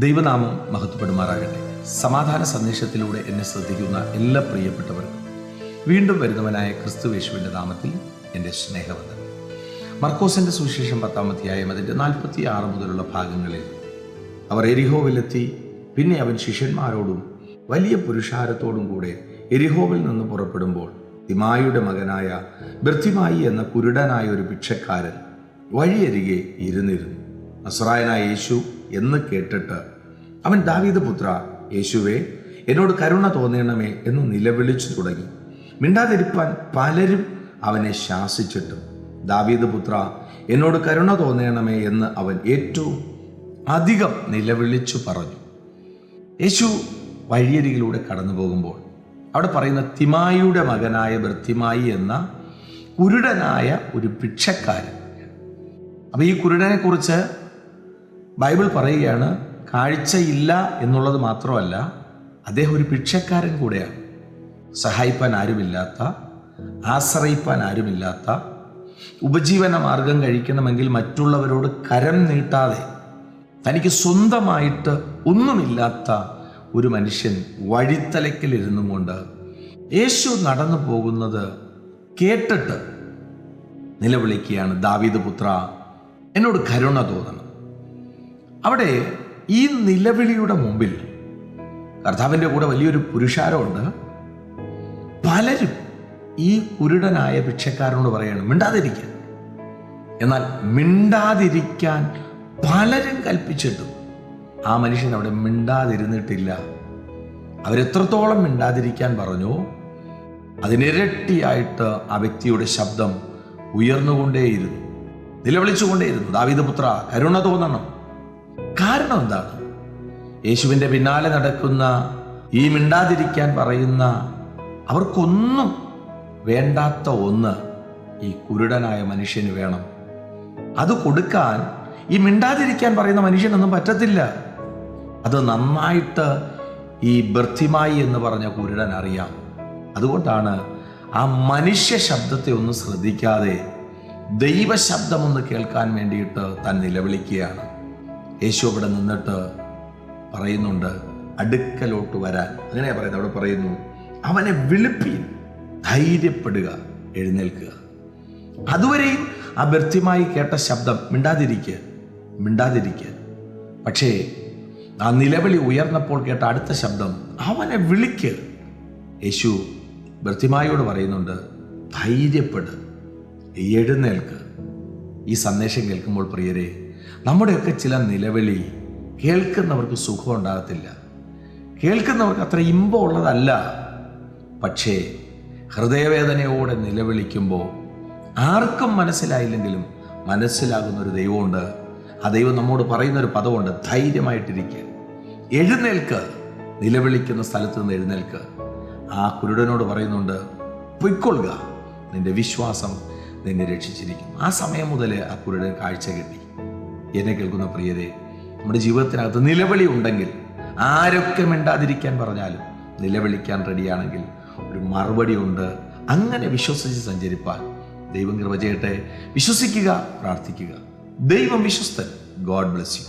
ദൈവനാമം മഹത്വപ്പെടുമാറാകട്ടെ. സമാധാന സന്ദേശത്തിലൂടെ എന്നെ ശ്രദ്ധിക്കുന്ന എല്ലാ പ്രിയപ്പെട്ടവർക്കും വീണ്ടും വരുന്നവനായ ക്രിസ്തുയേശുവിൻ്റെ നാമത്തിൽ എൻ്റെ സ്നേഹവന്ദനം. മർക്കോസിൻ്റെ സുവിശേഷം 10-ാം അധ്യായം അതിൻ്റെ 46 മുതലുള്ള ഭാഗങ്ങളിൽ അവർ എരിഹോവിലെത്തി. പിന്നെ അവൻ ശിഷ്യന്മാരോടും വലിയ പുരുഷാരത്തോടും കൂടെ എരിഹോവിൽ നിന്ന് പുറപ്പെടുമ്പോൾ തിമായിയുടെ മകനായ ബർത്തിമായി എന്ന കുരുടനായ ഒരു ഭിക്ഷക്കാരൻ വഴിയരികെ ഇരുന്നിരുന്നു. നസറായനായ യേശു എന്ന് കേട്ടിട്ട് അവൻ ദാവീദ് പുത്ര യേശുവേ, എന്നോട് കരുണ തോന്നണമേ എന്ന് നിലവിളിച്ചു തുടങ്ങി. മിണ്ടാതിരിപ്പാൻ പലരും അവനെ ശാസിച്ചിട്ടും ദാവീദ് പുത്ര എന്നോട് കരുണ തോന്നണമേ എന്ന് അവൻ ഏറ്റവും അധികം നിലവിളിച്ചു പറഞ്ഞു. യേശു വഴിയരികിലൂടെ കടന്നു പോകുമ്പോൾ അവിടെ പറയുന്ന തിമായിയുടെ മകനായ ബർത്തിമായി എന്ന കുരുടനായ ഒരു ഭിക്ഷക്കാരൻ. അപ്പോൾ ഈ കുരുടനെ കുറിച്ച് ബൈബിൾ പറയുകയാണ്, കാഴ്ചയില്ല എന്നുള്ളത് മാത്രമല്ല, അദ്ദേഹം ഒരു ഭിക്ഷക്കാരൻ കൂടെയാണ്. സഹായിപ്പാൻ ആരുമില്ലാത്ത, ആശ്രയിപ്പാൻ ആരുമില്ലാത്ത, ഉപജീവന മാർഗം കഴിക്കണമെങ്കിൽ മറ്റുള്ളവരോട് കരം നീട്ടാതെ തനിക്ക് സ്വന്തമായിട്ട് ഒന്നുമില്ലാത്ത ഒരു മനുഷ്യൻ വഴിത്തലക്കിലിരുന്നു കൊണ്ട് യേശു നടന്നു പോകുന്നത് കേട്ടിട്ട് നിലവിളിക്കുകയാണ്, ദാവീദ് പുത്ര എന്നോട് കരുണ തോന്നണം. അവിടെ ഈ നിലവിളിയുടെ മുമ്പിൽ കർത്താവിൻ്റെ കൂടെ വലിയൊരു പുരുഷാരമുണ്ട്. പലരും ഈ കുരുടനായ ഭിക്ഷക്കാരനോട് പറയണം മിണ്ടാതിരിക്കാൻ. എന്നാൽ മിണ്ടാതിരിക്കാൻ പലരും കൽപ്പിച്ചിട്ടും ആ മനുഷ്യൻ അവിടെ മിണ്ടാതിരുന്നിട്ടില്ല. അവരെത്രത്തോളം മിണ്ടാതിരിക്കാൻ പറഞ്ഞോ അതിനിരട്ടിയായിട്ട് ആ വ്യക്തിയുടെ ശബ്ദം ഉയർന്നുകൊണ്ടേയിരുന്നു, നിലവിളിച്ചുകൊണ്ടേയിരുന്നു, ദാവീദ് പുത്ര കരുണ തോന്നണം. കാരണം എന്താണ്? യേശുവിൻ്റെ പിന്നാലെ നടക്കുന്ന ഈ മിണ്ടാതിരിക്കാൻ പറയുന്ന അവർക്കൊന്നും വേണ്ടാത്ത ഒന്ന് ഈ കുരുടനായ മനുഷ്യന് വേണം. അത് കൊടുക്കാൻ ഈ മിണ്ടാതിരിക്കാൻ പറയുന്ന മനുഷ്യനൊന്നും പറ്റത്തില്ല. അത് നന്നായിട്ട് ഈ ബർത്തിമായി എന്ന് പറഞ്ഞ കുരുടൻ അറിയാം. അതുകൊണ്ടാണ് ആ മനുഷ്യ ശബ്ദത്തെ ഒന്നും ശ്രദ്ധിക്കാതെ ദൈവശബ്ദമൊന്ന് കേൾക്കാൻ വേണ്ടിയിട്ട് താൻ നിലവിളിക്കുകയാണ്. യേശു അവിടെ നിന്നിട്ട് പറയുന്നുണ്ട് അടുക്കലോട്ട് വരാൻ. അങ്ങനെയാ പറയുന്നത്. അവിടെ പറയുന്നു അവനെ വിളിപ്പീൻ, ധൈര്യപ്പെടുക, എഴുന്നേൽക്കുക. അതുവരെയും ആ ബർത്തിമായി കേട്ട ശബ്ദം മിണ്ടാതിരിക്കുക. പക്ഷേ ആ നിലവിളി ഉയർന്നപ്പോൾ കേട്ട അടുത്ത ശബ്ദം അവനെ വിളിക്ക്. യേശു ബർത്തിമായിയോട് പറയുന്നുണ്ട് ധൈര്യപ്പെട്, എഴുന്നേൽക്ക്. ഈ സന്ദേശം കേൾക്കുമ്പോൾ പ്രിയരെ, നമ്മുടെയൊക്കെ ചില നിലവിളി കേൾക്കുന്നവർക്ക് സുഖം ഉണ്ടാകത്തില്ല, കേൾക്കുന്നവർക്ക് അത്ര ഇമ്പമുള്ളതല്ല. പക്ഷേ ഹൃദയവേദനയോടെ നിലവിളിക്കുമ്പോൾ ആർക്കും മനസ്സിലായില്ലെങ്കിലും മനസ്സിലാകുന്ന ഒരു ദൈവമുണ്ട്. ആ ദൈവം നമ്മോട് പറയുന്നൊരു പദമുണ്ട്, ധൈര്യമായിട്ടിരിക്കുക, എഴുന്നേൽക്ക്. നിലവിളിക്കുന്ന സ്ഥലത്ത് നിന്ന് എഴുന്നേൽക്ക്. ആ കുരുടനോട് പറയുന്നുണ്ട് പൊയ്ക്കൊള്ളുക, നിന്റെ വിശ്വാസം നിന്നെ രക്ഷിച്ചിരിക്കും. ആ സമയം മുതൽ ആ കുരുടൻ കാഴ്ച കിട്ടി. എന്നെ കേൾക്കുന്ന പ്രിയരെ, നമ്മുടെ ജീവിതത്തിനകത്ത് നിലവിളി ഉണ്ടെങ്കിൽ, ആരൊക്കെ മിണ്ടാതിരിക്കാൻ പറഞ്ഞാലും നിലവിളിക്കാൻ റെഡിയാണെങ്കിൽ ഒരു മറുപടി ഉണ്ട്. അങ്ങനെ വിശ്വസിച്ച് സഞ്ചരിപ്പാൻ ദൈവം കൃപ ചെയ്യട്ടെ. വിശ്വസിക്കുക, പ്രാർത്ഥിക്കുക. ദൈവം വിശ്വസ്തൻ. God bless U.